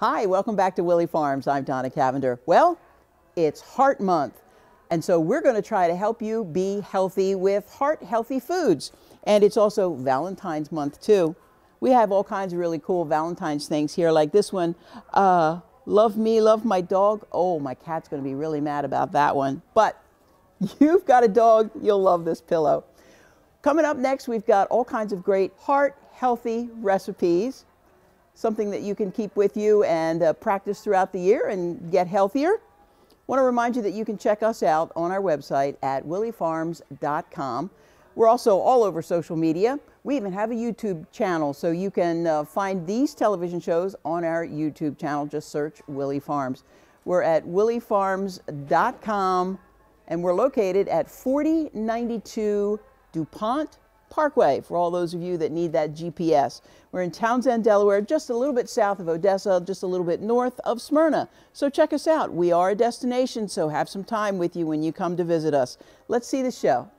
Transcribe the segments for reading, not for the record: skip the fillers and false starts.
Hi, welcome back to Willey Farms. I'm Donna Cavender. Well, it's Heart Month, and so we're going to try to help you be healthy with heart-healthy foods. And it's also Valentine's Month, too. We have all kinds of really cool Valentine's things here, like this one, Love Me, Love My Dog. Oh, my cat's going to be really mad about that one. But you've got a dog, you'll love this pillow. Coming up next, we've got all kinds of great heart-healthy recipes. Something that you can keep with you and practice throughout the year and get healthier. Want to remind you that you can check us out on our website at willeyfarms.com. We're also all over social media. We even have a YouTube channel, so you can find these television shows on our YouTube channel. Just search Willey Farms. We're at willeyfarms.com, and we're located at 4092 DuPont Parkway, for all those of you that need that GPS. We're in Townsend, Delaware, just a little bit south of Odessa, just a little bit north of Smyrna. So check us out. We are a destination, so have some time with you when you come to visit us. Let's see the show.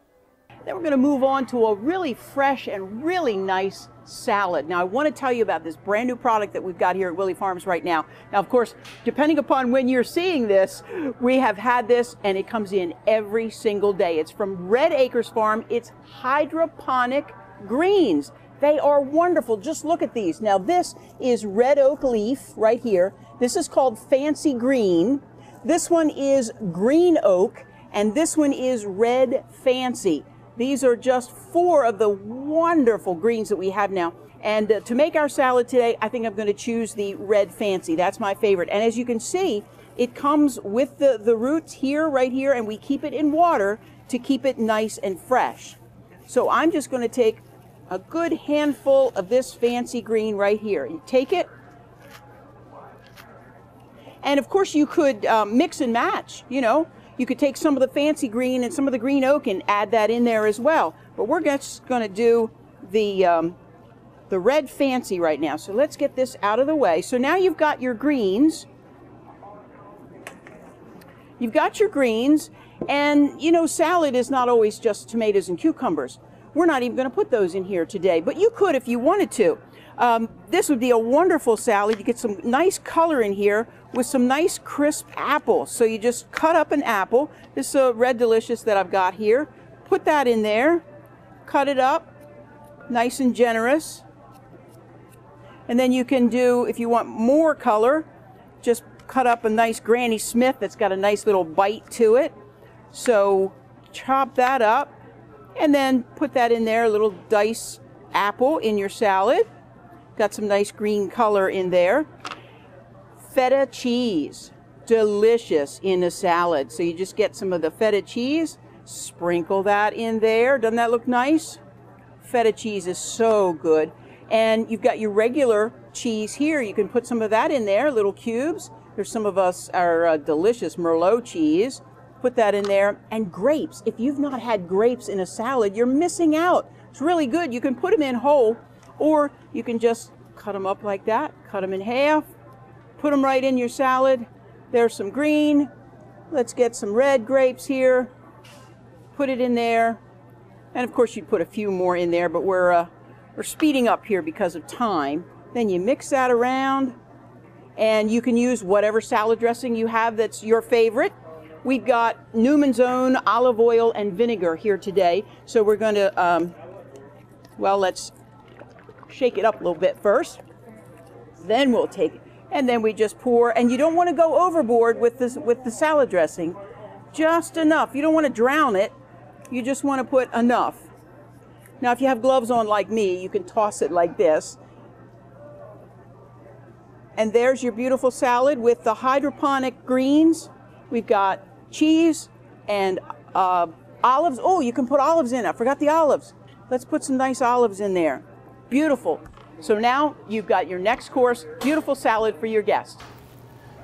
Then we're going to move on to a really fresh and really nice salad. Now, I want to tell you about this brand new product that we've got here at Willey Farms right now. Now, of course, depending upon when you're seeing this, we have had this and it comes in every single day. It's from Red Acres Farm. It's hydroponic greens. They are wonderful. Just look at these. Now, this is red oak leaf right here. This is called fancy green. This one is green oak, and this one is red fancy. These are just 4 of the wonderful greens that we have now. And to make our salad today, I think I'm going to choose the red fancy. That's my favorite. And as you can see, it comes with the roots here, right here, and we keep it in water to keep it nice and fresh. So I'm just going to take a good handful of this fancy green right here. You take it, and of course you could mix and match, you know. You could take some of the fancy green and some of the green oak and add that in there as well. But we're just going to do the red fancy right now. So let's get this out of the way. So now you've got your greens. You've got your greens. And, you know, salad is not always just tomatoes and cucumbers. We're not even going to put those in here today. But you could if you wanted to. This would be a wonderful salad. You get some nice color in here with some nice crisp apples. So you just cut up an apple. This is a Red Delicious that I've got here. Put that in there. Cut it up. Nice and generous. And then you can do, if you want more color, just cut up a nice Granny Smith that's got a nice little bite to it. So chop that up and then put that in there, a little diced apple in your salad. Got some nice green color in there. Feta cheese, delicious in a salad. So you just get some of the feta cheese, sprinkle that in there. Doesn't that look nice? Feta cheese is so good. And you've got your regular cheese here. You can put some of that in there, little cubes. There's some of our delicious Merlot cheese. Put that in there. And grapes. If you've not had grapes in a salad, you're missing out. It's really good. You can put them in whole, or you can just cut them up like that, cut them in half, put them right in your salad. There's some green. Let's get some red grapes here. Put it in there. And of course you'd put a few more in there, but we're speeding up here because of time. Then you mix that around, and you can use whatever salad dressing you have that's your favorite. We've got Newman's Own olive oil and vinegar here today. So we're going to, well, let's shake it up a little bit first. Then we'll take it. And then we just pour, and you don't want to go overboard with the salad dressing. Just enough. You don't want to drown it. You just want to put enough. Now, if you have gloves on like me, you can toss it like this. And there's your beautiful salad with the hydroponic greens. We've got cheese and olives. Oh, you can put olives in. I forgot the olives. Let's put some nice olives in there. Beautiful. So now you've got your next course, beautiful salad for your guest.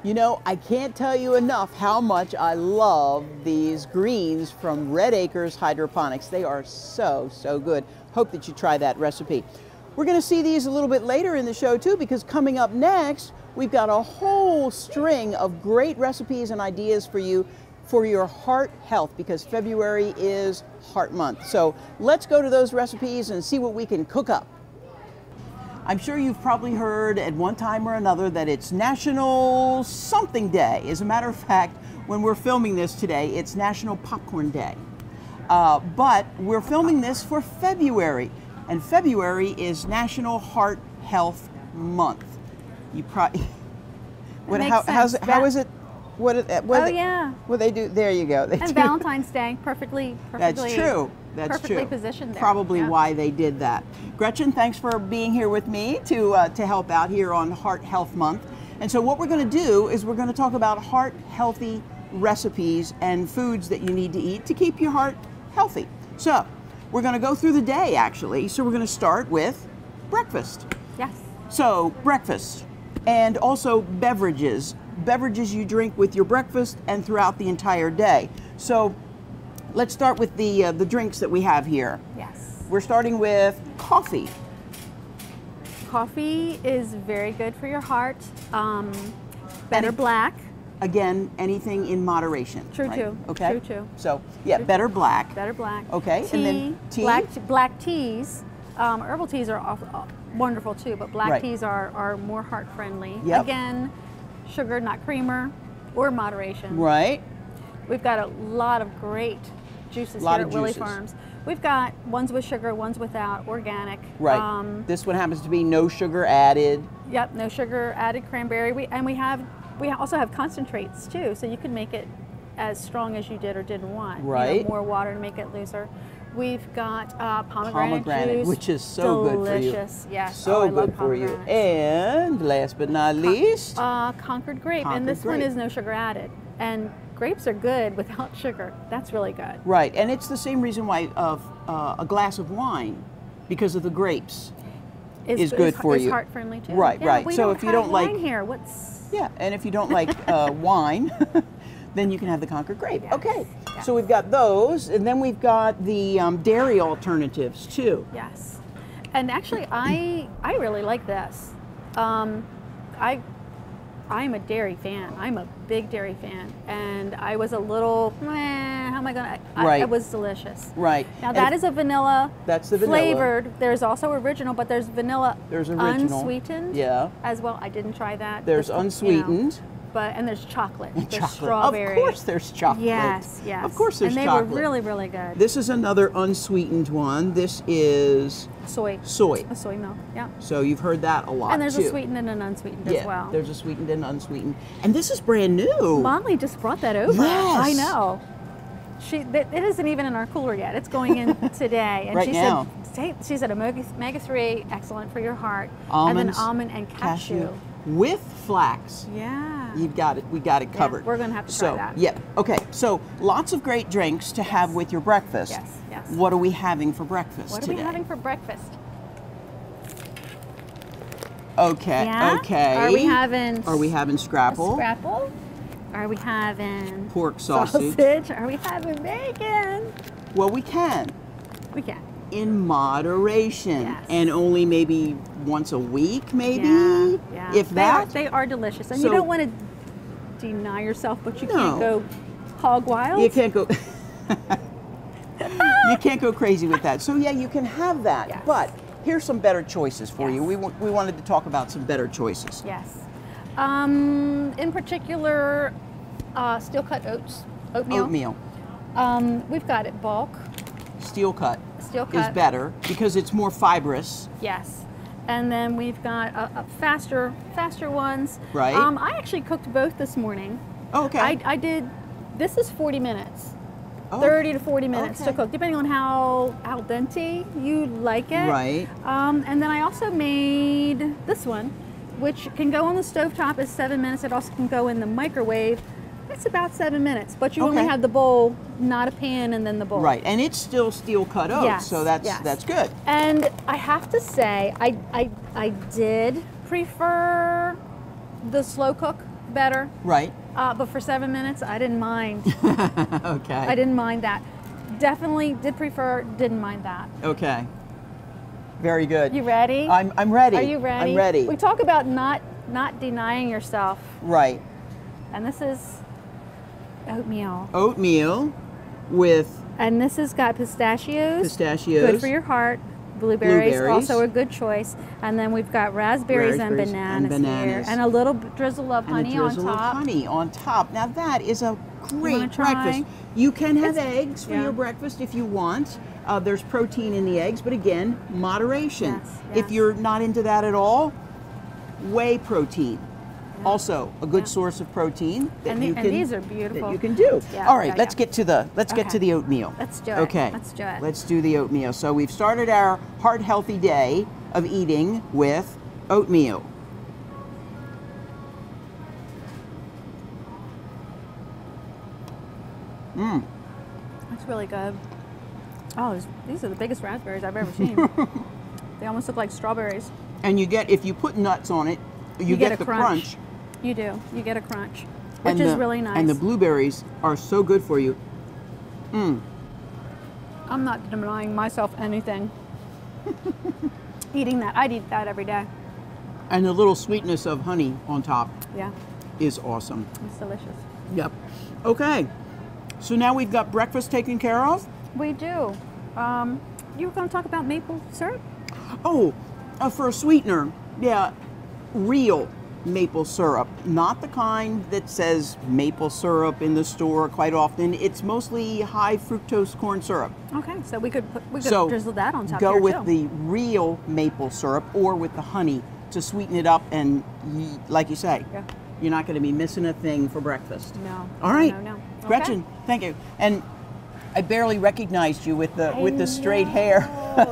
You know, I can't tell you enough how much I love these greens from Red Acres Hydroponics. They are so, so good. Hope that you try that recipe. We're going to see these a little bit later in the show too, because coming up next, we've got a whole string of great recipes and ideas for you for your heart health, because February is Heart Month. So let's go to those recipes and see what we can cook up. I'm sure you've probably heard at one time or another that it's National Something Day. As a matter of fact, when we're filming this today, it's National Popcorn Day. But we're filming this for February, and February is National Heart Health Month. You probably how is it? What they do? There you go. And Valentine's Day, perfectly. That's true. That's perfectly true. Positioned there. Probably why they did that. Gretchen, thanks for being here with me to help out here on Heart Health Month. And so what we're going to do is we're going to talk about heart healthy recipes and foods that you need to eat to keep your heart healthy. So we're going to go through the day actually. So we're going to start with breakfast. Yes. So breakfast and also beverages. Beverages you drink with your breakfast and throughout the entire day. So let's start with the drinks that we have here. Yes. We're starting with coffee. Coffee is very good for your heart. Better black. Again, anything in moderation. True right? too. Okay. True too. So yeah, better black. Better black. Okay. Tea, and then tea. Black teas. Herbal teas are wonderful too, but black teas are more heart friendly. Yep. Again, sugar, not creamer, or moderation. Right. We've got a lot of great juices here at Willey Farms. We've got ones with sugar, ones without, organic. Right. This one happens to be no sugar added. Yep, no sugar added cranberry. We also have concentrates too, so you can make it as strong as you did or didn't want. Right. You know, more water to make it looser. We've got pomegranate juice. Which is so good for you. Delicious, yes. So good for you. And last but not least, Concord grape. And this one is no sugar added. And grapes are good without sugar. That's really good. Right, and it's the same reason why a glass of wine, because of the grapes, is good for you. It's heart friendly too. Right, yeah, right. We so don't if you have don't wine like here, and if you don't like wine, then you can have the Concord grape. Yes. Okay, yes. So we've got those, and then we've got the dairy alternatives too. Yes, and actually, I really like this. I'm a dairy fan. I'm a big dairy fan, and I was a little, how am I gonna? Right. It was delicious. Right. Now that is a vanilla. That's the vanilla. Flavored. There's also original, but there's vanilla. There's original. Unsweetened. Yeah. As well. I didn't try that. There's unsweetened. You know, and there's chocolate. And there's chocolate. strawberry. Of course there's chocolate. Yes, yes. Of course there's chocolate. And they were really, really good. This is another unsweetened one. This is soy. Soy. A soy milk, yeah. So you've heard that a lot And there's too. a sweetened and an unsweetened as well. There's a sweetened and unsweetened. And this is brand new. Molly just brought that over. Yes. I know. It isn't even in our cooler yet. It's going in today. And right now. She said omega-3, excellent for your heart. Almonds, and then almond and cashew. With flax. Yeah. You've got it. We got it covered. Yeah, we're going to have to try that. Yeah. Okay. So lots of great drinks to have with your breakfast. Yes. Yes. What are we having for breakfast today? What are we having for breakfast? Okay. Yeah? Okay. Are we having scrapple? Scrapple? Are we having pork sausage? Are we having bacon? Well, we can. We can. In moderation. Yes. And only maybe once a week, maybe? Yeah. If that? They are delicious. And you don't want to deny yourself, but you can't go hog wild. You can't go... You can't go crazy with that. So yeah, you can have that. Yes. But here's some better choices for you. Yes. We wanted to talk about some better choices. Yes. In particular, steel cut oatmeal. We've got it bulk. Steel cut is better because it's more fibrous. Yes. And then we've got faster ones. Right. I actually cooked both this morning. Oh, okay. I did. This is 40 minutes. 30 to 40 minutes to cook, depending on how al dente you like it. Right. And then I also made this one, which can go on the stovetop as 7 minutes. It also can go in the microwave. It's about 7 minutes, but you only have the bowl, not a pan, and then the bowl. Right, and it's still steel cut oats, so that's good. And I have to say, I did prefer the slow cook better. Right. But for 7 minutes, I didn't mind. Okay. I didn't mind that. Definitely did prefer, didn't mind that. Okay. Very good. You ready? I'm ready. Are you ready? I'm ready. We talk about not denying yourself. Right. And this is oatmeal. Oatmeal with... And this has got pistachios. Pistachios. Good for your heart. Blueberries, also a good choice. And then we've got raspberries and bananas here. And a little drizzle of honey on top. Of honey on top. Now that is a great breakfast. You can have eggs for your breakfast if you want. There's protein in the eggs, but again, moderation. If you're not into that at all, whey protein. Also a good source of protein that you can, and these are beautiful. That you can do. All right, let's get to the get to the oatmeal. Let's do it. Okay. Let's do it. Let's do the oatmeal. So we've started our heart healthy day of eating with oatmeal. That's really good. Oh, these are the biggest raspberries I've ever seen. They almost look like strawberries. And you get, if you put nuts on it, you get the crunch. You do. You get a crunch, which is really nice. And the blueberries are so good for you. I'm not denying myself anything. Eating that. I'd eat that every day. And the little sweetness of honey on top is awesome. It's delicious. Yep. Okay. So now we've got breakfast taken care of? We do. You were going to talk about maple syrup? Oh, for a sweetener, real maple syrup, not the kind that says maple syrup in the store quite often. It's mostly high fructose corn syrup. Okay, so we could drizzle that on top. Go with the real maple syrup or with the honey to sweeten it up, and like you say, you're not going to be missing a thing for breakfast. No. All right, No. Okay. Gretchen, thank you. And I barely recognized you with the straight hair.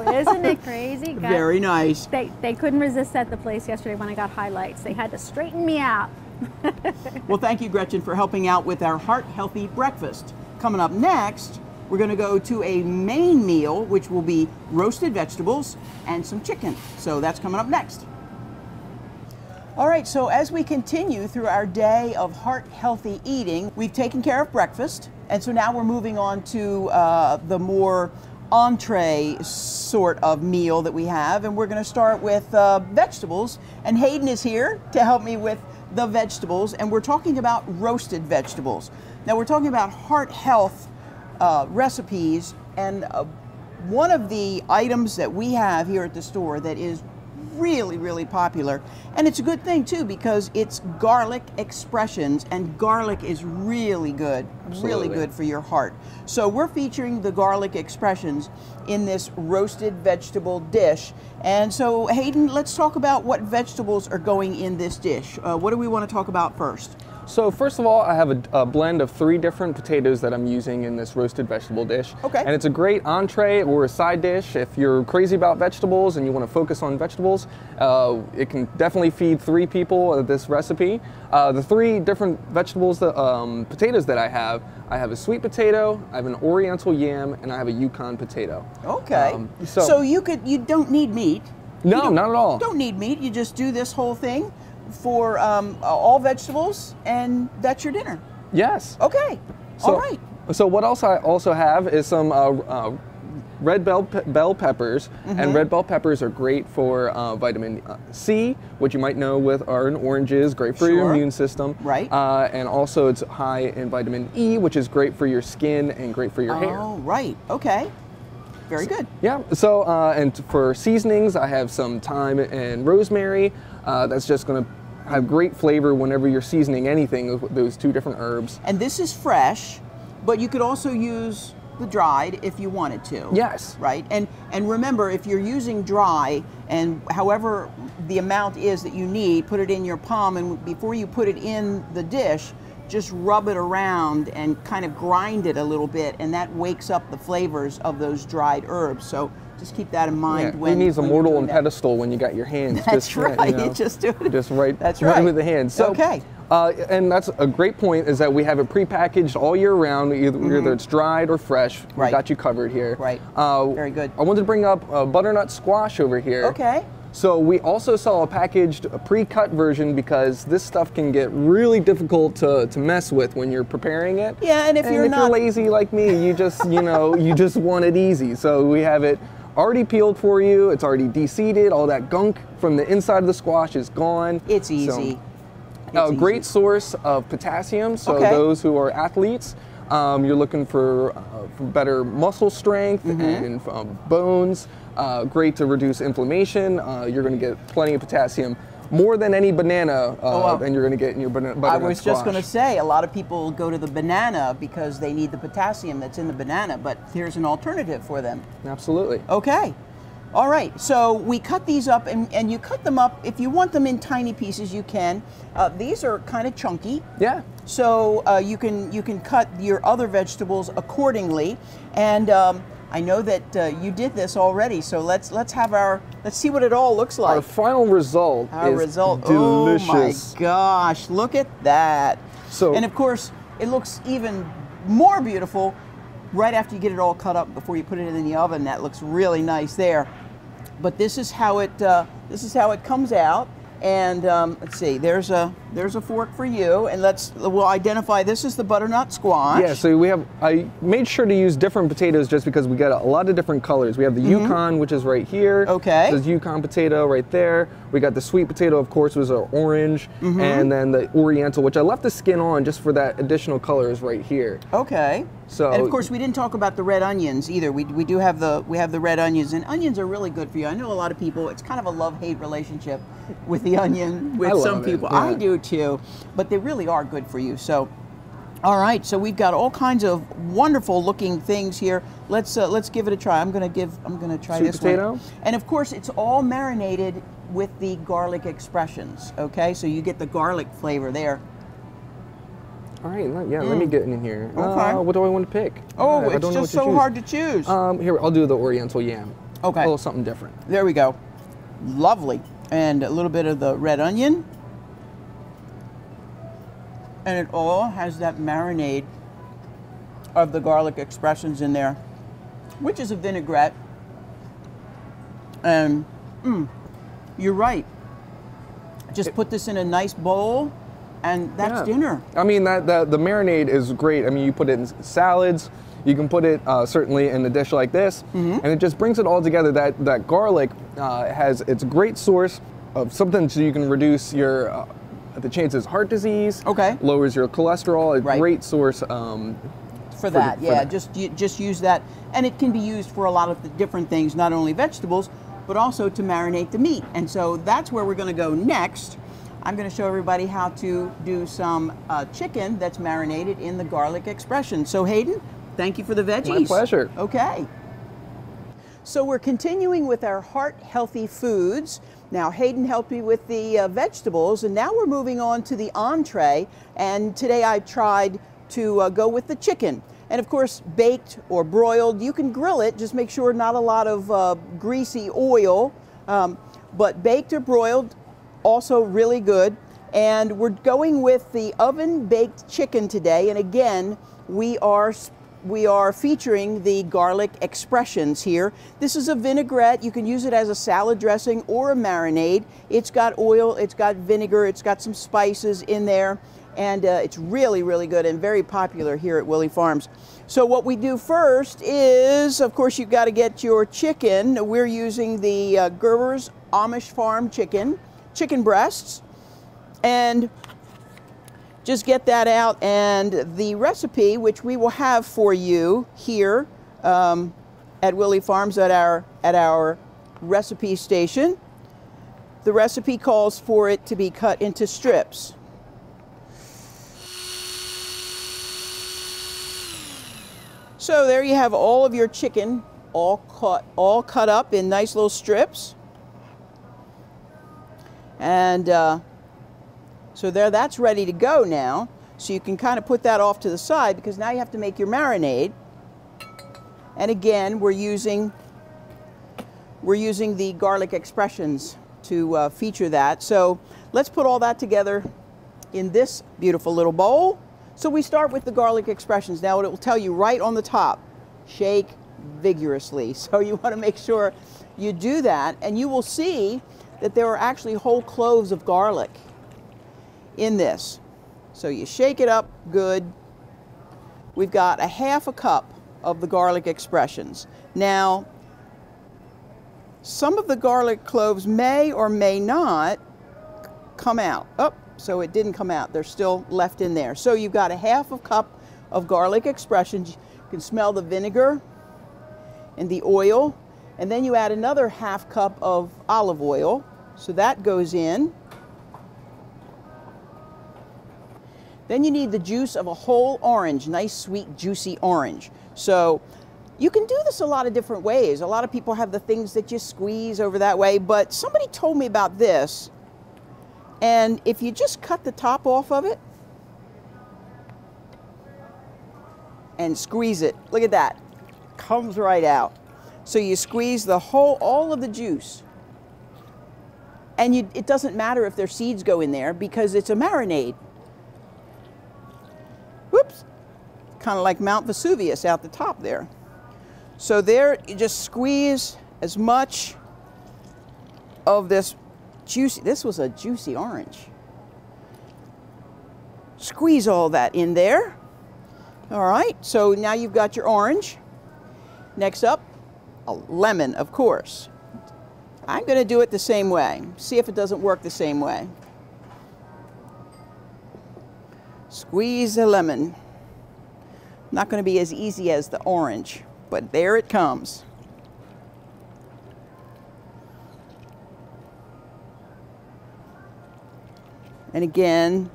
Isn't it crazy? Very nice. They couldn't resist at the place yesterday when I got highlights. They had to straighten me out. Well, thank you, Gretchen, for helping out with our heart healthy breakfast. Coming up next, we're going to go to a main meal, which will be roasted vegetables and some chicken. So that's coming up next. All right, so as we continue through our day of heart healthy eating, we've taken care of breakfast, and so now we're moving on to the more entree sort of meal that we have, and we're going to start with vegetables, and Hayden is here to help me with the vegetables, and we're talking about roasted vegetables. Now we're talking about heart health recipes, and one of the items that we have here at the store that is really popular, and it's a good thing too because it's garlic expressions, and garlic is really good. Really good for your heart. So we're featuring the garlic expressions in this roasted vegetable dish. And so Hayden, let's talk about what vegetables are going in this dish. What do we want to talk about first? So first of all, I have a blend of 3 different potatoes that I'm using in this roasted vegetable dish. Okay. And it's a great entree or a side dish. If you're crazy about vegetables and you want to focus on vegetables, it can definitely feed 3 people this recipe. The 3 different vegetables, potatoes that I have a sweet potato, I have an oriental yam, and I have a Yukon potato. Okay. So you don't need meat. No, not at all. You don't need meat. You just do this whole thing for all vegetables, and that's your dinner. Yes. Okay. All right. So what else I also have is some red bell peppers, and red bell peppers are great for vitamin C, which you might know are in oranges, great for your immune system. Right. And also it's high in vitamin E, which is great for your skin and great for your hair. Oh, right. Okay. Very good. Yeah. So and for seasonings, I have some thyme and rosemary. That's just going to have great flavor whenever you're seasoning anything with those 2 different herbs. And this is fresh, but you could also use the dried if you wanted to. Yes. Right? And remember, if you're using dry, and however the amount is that you need, put it in your palm, and before you put it in the dish, just rub it around and kind of grind it a little bit, and that wakes up the flavors of those dried herbs. So just keep that in mind when you need a mortal and pedestal when you got your hands. That's just right. You know, just do it. Just right. That's right. With the hands. So, okay. And that's a great point, is that we have it prepackaged all year round. Either it's dried or fresh. Right. We got you covered here. Right. Very good. I wanted to bring up butternut squash over here. Okay. So we also sell a packaged, pre-cut version because this stuff can get really difficult to mess with when you're preparing it. Yeah, and if you're lazy like me, you just you just want it easy. So we have it already peeled for you. It's already de-seeded. All that gunk from the inside of the squash is gone. It's easy. So, great source of potassium. So those who are athletes, You're looking for better muscle strength and bones. Great to reduce inflammation. You're going to get plenty of potassium, more than any banana, and you're going to get in your butternut squash. I was just going to say, a lot of people go to the banana because they need the potassium that's in the banana, but here's an alternative for them. Absolutely. Okay. All right, so we cut these up, and you cut them up. If you want them in tiny pieces, you can. These are kind of chunky. Yeah. So you can cut your other vegetables accordingly. And I know that you did this already, so let's see what it all looks like. Our final result is delicious. Oh my gosh, look at that. So, and of course, it looks even more beautiful right after you get it all cut up before you put it in the oven. That looks really nice there. But this is how it comes out. And let's see, there's a fork for you, and we'll identify this is the butternut squash. Yeah, so I made sure to use different potatoes just because we got a lot of different colors. We have the Yukon, which is right here. Okay. This is Yukon potato right there. We got the sweet potato, of course, was our orange, and then the Oriental, which I left the skin on just for that additional colors right here. Okay. So, and of course, we didn't talk about the red onions either. We have the red onions, and onions are really good for you. I know a lot of people, it's kind of a love-hate relationship with the onion with some people. Yeah. I do too, but they really are good for you. So, all right, so we've got all kinds of wonderful looking things here. Let's give it a try. I'm gonna try sweet this potato. one. And of course, it's all marinated with the garlic expressions. Okay, so you get the garlic flavor there. All right, let me get in here. Okay. What do I want to pick? Oh, I don't it's know just what to so choose. hard to choose. Here, I'll do the Oriental yam. Okay. A little something different. There we go. Lovely. And a little bit of the red onion. And it all has that marinade of the garlic expressions in there, which is a vinaigrette. And you're right. Just put this in a nice bowl, and that's dinner. I mean, the marinade is great. I mean, you put it in salads. You can put it certainly in a dish like this, and it just brings it all together. That garlic it's a great source of something so you can reduce your the chances of heart disease. Okay. Lowers your cholesterol. A great source for that. Just use that, and it can be used for a lot of different things, not only vegetables, but also to marinate the meat. And so that's where we're going to go next. I'm going to show everybody how to do some chicken that's marinated in the garlic expression. So Hayden, thank you for the veggies. My pleasure. Okay. So we're continuing with our heart-healthy foods. Now Hayden helped me with the vegetables, and now we're moving on to the entree. And today I tried to go with the chicken. And of course, baked or broiled, you can grill it, just make sure not a lot of greasy oil. But baked or broiled, also really good. And we're going with the oven-baked chicken today. And again, we are featuring the garlic expressions here. This is a vinaigrette. You can use it as a salad dressing or a marinade. It's got oil, it's got vinegar, it's got some spices in there, and it's really, really good and very popular here at Willey Farms. So what we do first is, of course, you've got to get your chicken. We're using the Gerber's Amish Farm chicken breasts, and just get that out. And the recipe, which we will have for you here at Willey Farms at our recipe station, the recipe calls for it to be cut into strips. So there you have all of your chicken, all cut up in nice little strips. And so that's ready to go now. So you can kind of put that off to the side, because now you have to make your marinade. And again, we're using the garlic expressions to feature that. So let's put all that together in this beautiful little bowl. So we start with the garlic expressions. Now it will tell you right on the top, shake vigorously. So you want to make sure you do that, and you will see that there are actually whole cloves of garlic in this. So you shake it up good. We've got a half a cup of the garlic expressions. Now, some of the garlic cloves may or may not come out. Oh, so it didn't come out. They're still left in there. So you've got a half a cup of garlic expressions. You can smell the vinegar and the oil. And then you add another half cup of olive oil. So that goes in. Then you need the juice of a whole orange, nice, sweet, juicy orange. So you can do this a lot of different ways. A lot of people have the things that you squeeze over that way, but somebody told me about this. And if you just cut the top off of it and squeeze it, look at that, comes right out. So you squeeze the whole, all of the juice. And it doesn't matter if their seeds go in there because it's a marinade. Whoops, kind of like Mount Vesuvius out the top there. So there, you just squeeze as much of this juicy, this was a juicy orange. Squeeze all that in there. All right, so now you've got your orange. Next up, a lemon, of course. I'm going to do it the same way. See if it doesn't work the same way. Squeeze a lemon. Not going to be as easy as the orange, but there it comes. And again,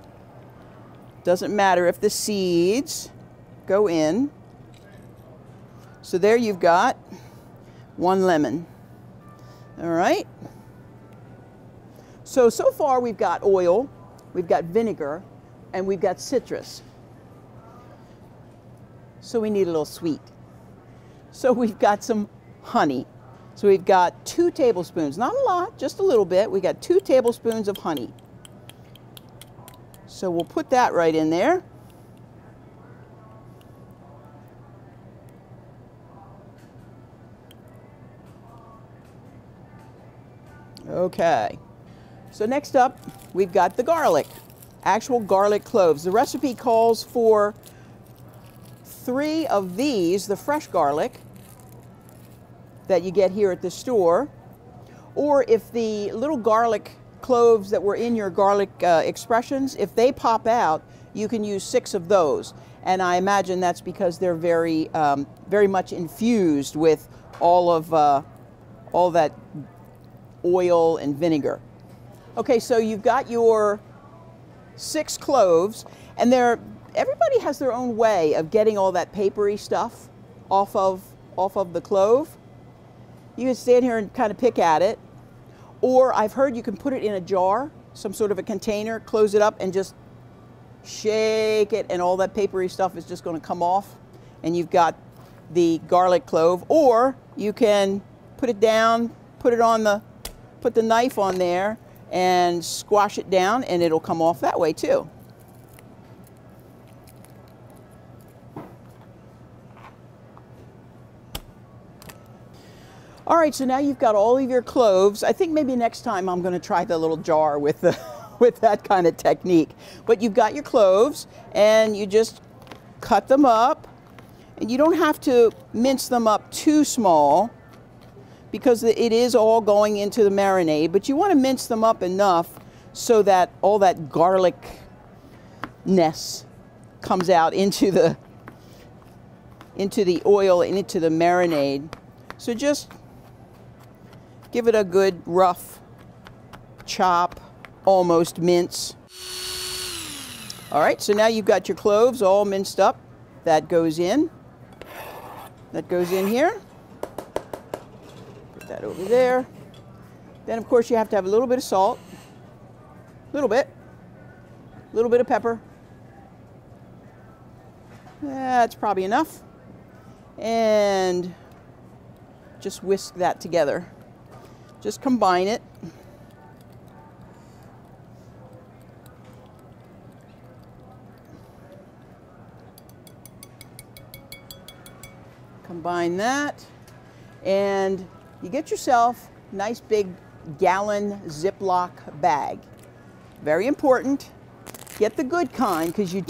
doesn't matter if the seeds go in. So there you've got one lemon. All right. So far we've got oil, we've got vinegar, and we've got citrus. So we need a little sweet. So we've got some honey. So we've got 2 tablespoons, not a lot, just a little bit. We got 2 tablespoons of honey. So we'll put that right in there. Okay. So next up, we've got the garlic, actual garlic cloves. The recipe calls for 3 of these, the fresh garlic that you get here at the store, or if the little garlic cloves that were in your garlic expressions, if they pop out, you can use 6 of those. And I imagine that's because they're very much infused with all that oil and vinegar. Okay, so you've got your 6 cloves, and everybody has their own way of getting all that papery stuff off of the clove. You can stand here and kind of pick at it, or I've heard you can put it in a jar, some sort of a container, close it up and just shake it, and all that papery stuff is just going to come off, and you've got the garlic clove. Or you can put it down, put the knife on there and squash it down, and it'll come off that way too. All right, so now you've got all of your cloves. I think maybe next time I'm going to try the little jar with that kind of technique. But you've got your cloves, and you just cut them up, and you don't have to mince them up too small because it is all going into the marinade, but you want to mince them up enough so that all that garlicness comes out into the oil and into the marinade. So just give it a good rough chop, almost mince. All right, so now you've got your cloves all minced up. That goes in. That goes in here. Put that over there. Then, of course, you have to have a little bit of salt. A little bit of pepper. That's probably enough. And just whisk that together. Just combine it. Combine that, and you get yourself a nice big gallon Ziploc bag. Very important. Get the good kind, because you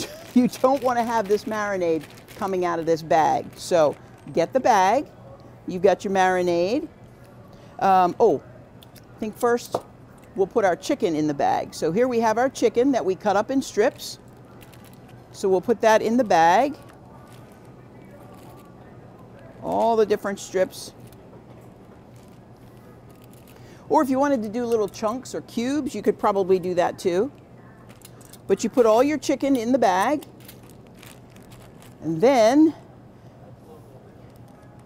don't want to have this marinade coming out of this bag. So get the bag. You've got your marinade. I think first we'll put our chicken in the bag. So here we have our chicken that we cut up in strips. So we'll put that in the bag. All the different strips. Or if you wanted to do little chunks or cubes, you could probably do that too. But you put all your chicken in the bag, and then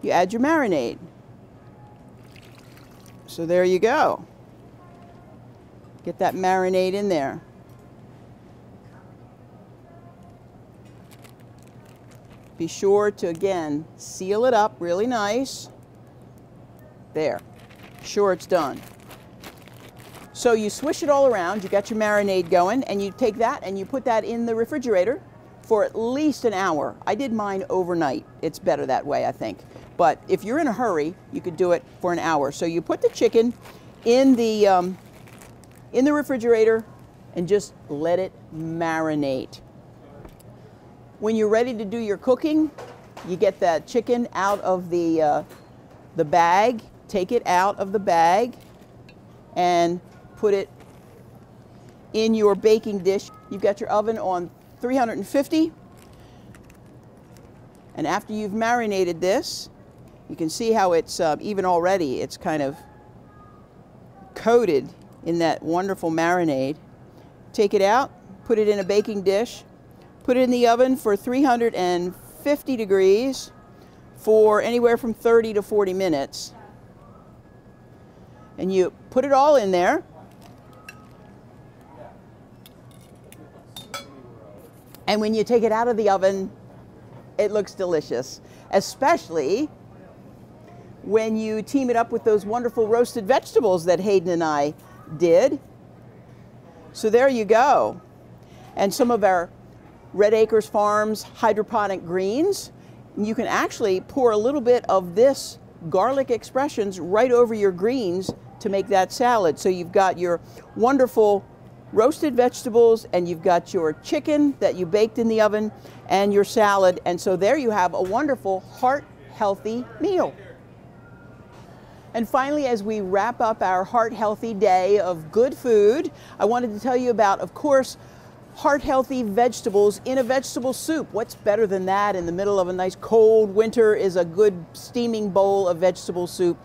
you add your marinade. So there you go. Get that marinade in there. Be sure to, again, seal it up really nice. There. Sure it's done. So you swish it all around, you got your marinade going, and you take that and you put that in the refrigerator for at least an hour. I did mine overnight. It's better that way, I think. But if you're in a hurry, you could do it for an hour. So you put the chicken in the refrigerator and just let it marinate. When you're ready to do your cooking, you get that chicken out of the bag, take it out of the bag, and put it in your baking dish. You've got your oven on 350, and after you've marinated this, you can see how it's even already, it's kind of coated in that wonderful marinade. Take it out, put it in a baking dish, put it in the oven for 350 degrees for anywhere from 30 to 40 minutes. And you put it all in there. And when you take it out of the oven, it looks delicious, especially when you team it up with those wonderful roasted vegetables that Hayden and I did. So there you go. And some of our Red Acres Farms hydroponic greens. You can actually pour a little bit of this garlic expressions right over your greens to make that salad. So you've got your wonderful roasted vegetables, and you've got your chicken that you baked in the oven, and your salad. And so there you have a wonderful heart-healthy meal. And finally, as we wrap up our heart-healthy day of good food, I wanted to tell you about, of course, heart-healthy vegetables in a vegetable soup. What's better than that in the middle of a nice cold winter is a good steaming bowl of vegetable soup,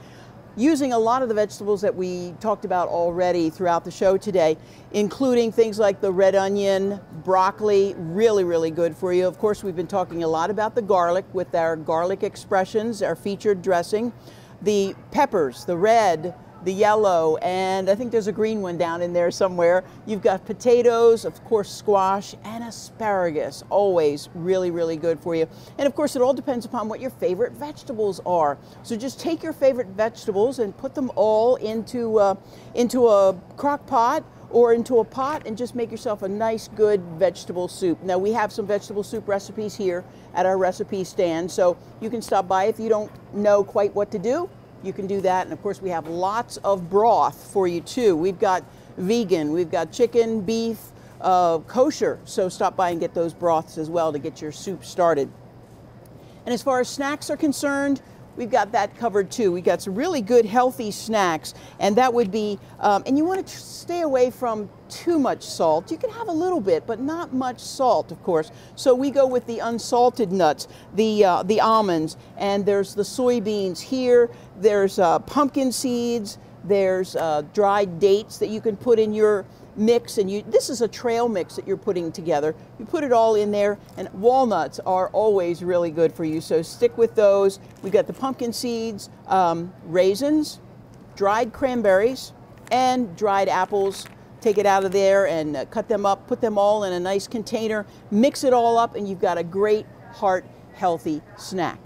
using a lot of the vegetables that we talked about already throughout the show today, including things like the red onion, broccoli, really, really good for you. Of course, we've been talking a lot about the garlic with our garlic expressions, our featured dressing, the peppers, the red, the yellow, and I think there's a green one down in there somewhere. You've got potatoes, of course, squash, and asparagus. Always really, really good for you. And of course, it all depends upon what your favorite vegetables are. So just take your favorite vegetables and put them all into a crock pot or into a pot and just make yourself a nice, good vegetable soup. Now, we have some vegetable soup recipes here at our recipe stand, so you can stop by if you don't know quite what to do. You can do that, and of course we have lots of broth for you too. We've got vegan, we've got chicken, beef, kosher, so stop by and get those broths as well to get your soup started. And as far as snacks are concerned, we've got that covered too. We've got some really good healthy snacks, and that would be, and you want to stay away from too much salt. You can have a little bit, but not much salt, of course. So we go with the unsalted nuts, the almonds, and there's the soybeans here. There's pumpkin seeds. There's dried dates that you can put in your mix, and this is a trail mix that you're putting together. You put it all in there, and walnuts are always really good for you, so stick with those. We've got the pumpkin seeds, raisins, dried cranberries, and dried apples. Take it out of there and cut them up, put them all in a nice container, mix it all up, and you've got a great heart-healthy snack.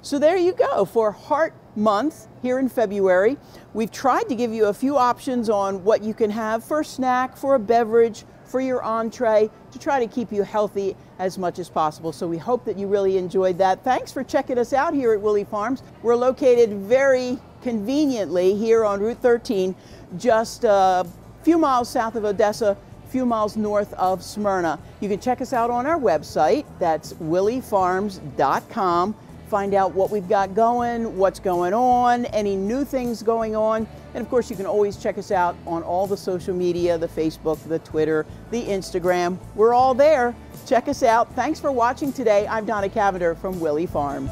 So there you go for Heart Month here in February. We've tried to give you a few options on what you can have for a snack, for a beverage, for your entree, to try to keep you healthy as much as possible. So we hope that you really enjoyed that. Thanks for checking us out here at Willey Farms. We're located very conveniently here on Route 13, just a few miles south of Odessa, a few miles north of Smyrna. You can check us out on our website. That's willeyfarms.com. Find out what we've got going, what's going on, any new things going on. And of course, you can always check us out on all the social media, the Facebook, the Twitter, the Instagram. We're all there. Check us out. Thanks for watching today. I'm Donna Cavender from Willey Farms.